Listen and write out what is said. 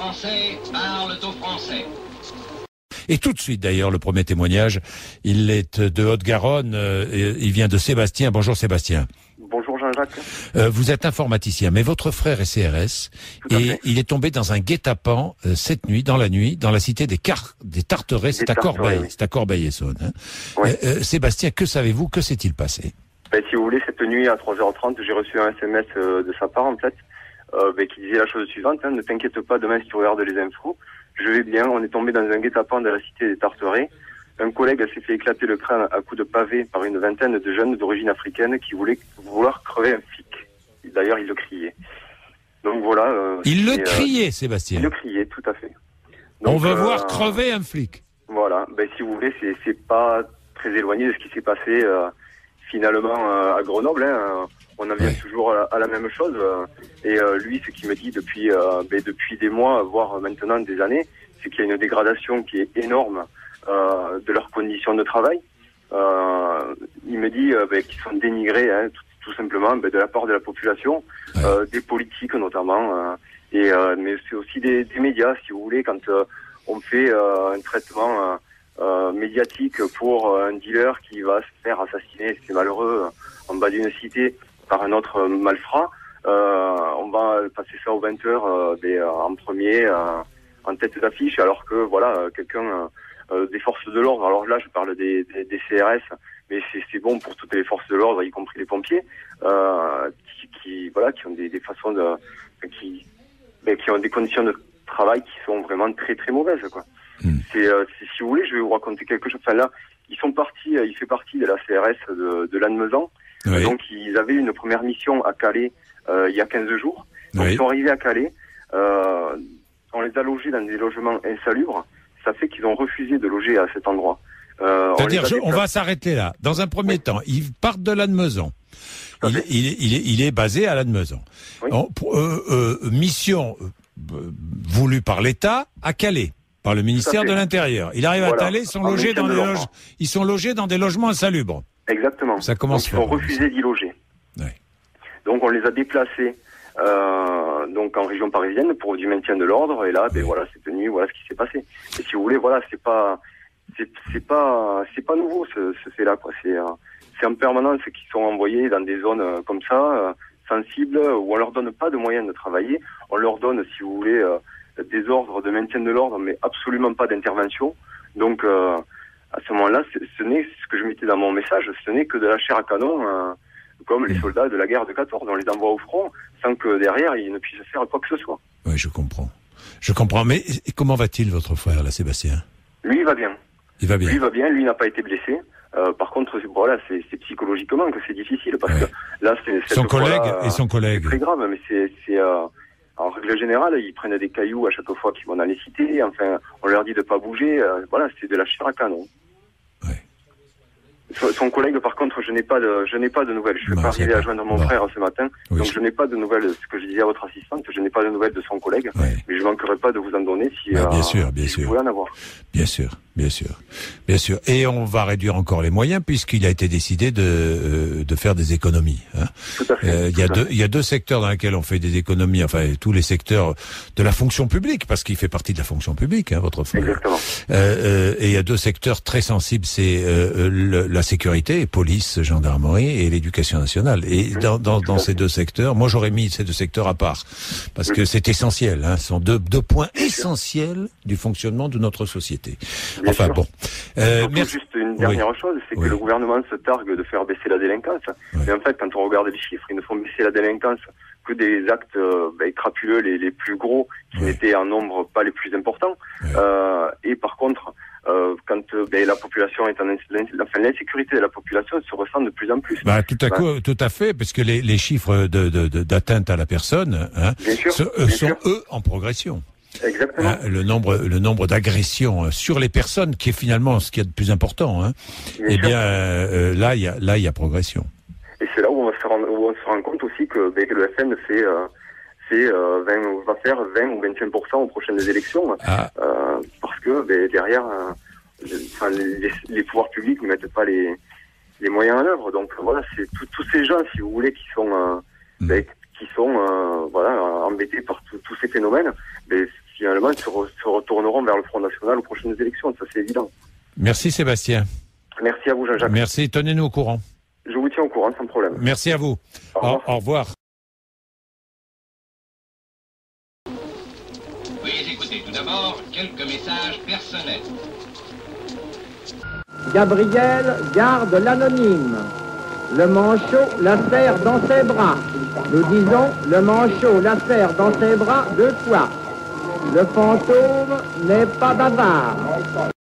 Français parlent aux Français. Et tout de suite, d'ailleurs, le premier témoignage, il est de Haute-Garonne, il vient de Sébastien. Bonjour Sébastien. Bonjour Jean-Jacques. Vous êtes informaticien, mais votre frère est CRS et il est tombé dans un guet-apens cette nuit, dans la cité des Tarterets, c'est à Corbeil, oui. C'est à Corbeil-Essonnes. Hein. Oui. Sébastien, que savez-vous, que s'est-il passé? Si vous voulez, cette nuit à 3h30, j'ai reçu un SMS de sa part en fait, qui disait la chose suivante, hein, ne t'inquiète pas, demain si tu regardes les infos, je vais bien, on est tombé dans un guet-apens de la cité des Tarterets. Un collègue s'est fait éclater le crâne à coups de pavé par une vingtaine de jeunes d'origine africaine qui voulaient crever un flic. D'ailleurs, il le criait. Donc voilà. Il le criait, Sébastien. Il le criait, tout à fait. Donc, on veut voir crever un flic. Voilà. Si vous voulez, c'est pas très éloigné de ce qui s'est passé finalement à Grenoble. Hein. On en vient toujours à la même chose. Et lui, ce qu'il me dit depuis des mois, voire maintenant des années, c'est qu'il y a une dégradation qui est énorme de leurs conditions de travail. Il me dit qu'ils sont dénigrés, hein, tout simplement, de la part de la population, des politiques notamment, mais c'est aussi des médias, si vous voulez, quand on fait un traitement médiatique pour un dealer qui va se faire assassiner, c'est malheureux, en bas d'une cité par un autre malfrat, on va passer ça aux 20h en premier, en tête d'affiche, alors que voilà, quelqu'un des forces de l'ordre, alors là je parle des CRS, mais c'est bon pour toutes les forces de l'ordre, y compris les pompiers, qui ont des façons qui ont des conditions de travail qui sont vraiment très très mauvaises, quoi. Si vous voulez, je vais vous raconter quelque chose. Enfin là, il fait partie de la CRS de Lannemezan. Oui. Donc ils avaient une première mission à Calais il y a 15 jours. Donc ils sont arrivés à Calais, on les a logés dans des logements insalubres. Ça fait qu'ils ont refusé de loger à cet endroit. C'est-à-dire, on va s'arrêter là. Dans un premier temps, ils partent de Lannemezan. Il est basé à Lannemezan. Oui. Mission voulue par l'État à Calais, par le ministère de l'Intérieur. Il arrive à Calais, ils sont logés dans des logements insalubres. Exactement. Ça commence. Donc, ils ont refusé d'y loger. Oui. Donc on les a déplacés en région parisienne pour du maintien de l'ordre, et là cette nuit, voilà ce qui s'est passé. Et si vous voulez, voilà, c'est pas nouveau ce fait-là, quoi. C'est en permanence qu'ils sont envoyés dans des zones comme ça, sensibles, où on leur donne pas de moyens de travailler. On leur donne, si vous voulez, des ordres de maintien de l'ordre, mais absolument pas d'intervention. Donc à ce moment-là, ce n'est ce que je mettais dans mon message, ce n'est que de la chair à canon, comme les soldats de la guerre de 14. On les envoie au front sans que derrière ils ne puissent faire quoi que ce soit. Oui, je comprends. Mais comment va-t-il, votre frère, là, Sébastien? Lui, il va bien. Il va bien. Lui, il va bien. Lui, n'a pas été blessé. Par contre, c'est psychologiquement que c'est difficile, parce que là, son collègue. C'est très grave, mais c'est en règle générale, ils prennent des cailloux à chaque fois qu'ils vont dans les cités. Enfin, on leur dit de pas bouger. C'est de la chair à canon. Son collègue, par contre, je n'ai pas de nouvelles. Je suis pas arrivé à joindre mon frère ce matin, donc je n'ai pas de nouvelles. Ce que je disais à votre assistante, je n'ai pas de nouvelles de son collègue, mais je manquerai pas de vous en donner si bien sûr. vous voulez en avoir. Bien sûr. Et on va réduire encore les moyens puisqu'il a été décidé de faire des économies. Hein. Tout à fait. Il y a deux secteurs dans lesquels on fait des économies. Enfin, tous les secteurs de la fonction publique, parce qu'il fait partie de la fonction publique, hein, votre frère. Exactement. Et il y a deux secteurs très sensibles, c'est la sécurité, police, gendarmerie, et l'éducation nationale. Et dans ces deux secteurs, moi j'aurais mis ces deux secteurs à part, parce que c'est essentiel. Hein, ce sont deux points essentiels du fonctionnement de notre société. Enfin bon. Juste une dernière chose, c'est que le gouvernement se targue de faire baisser la délinquance. Mais en fait, quand on regarde les chiffres, ils ne font baisser la délinquance que des actes crapuleux, les plus gros, qui n'étaient en nombre pas les plus importants. Et par contre, quand la population est l'insécurité de la population se ressent de plus en plus. Tout à fait, parce que les chiffres d'atteinte à la personne sont eux en progression. Exactement. Le nombre d'agressions sur les personnes, qui est finalement ce qu'il y a de plus important. Hein. Là, il y a progression. Et c'est là où on se rend compte aussi que le FN va faire 20 ou 25% aux prochaines élections, parce que derrière, les pouvoirs publics ne mettent pas les moyens en œuvre. Donc voilà, c'est tous ces gens, si vous voulez, qui sont embêtés par tous ces phénomènes. finalement se retourneront vers le Front National aux prochaines élections, ça c'est évident. Merci Sébastien. Merci à vous Jean-Jacques. Merci, tenez-nous au courant. Je vous tiens au courant sans problème. Merci à vous. Au revoir. Veuillez écouter tout d'abord quelques messages personnels. Gabriel garde l'anonyme. Le manchot la serre dans ses bras. Nous disons, le manchot la serre dans ses bras 2 fois. Le fantôme n'est pas bavard.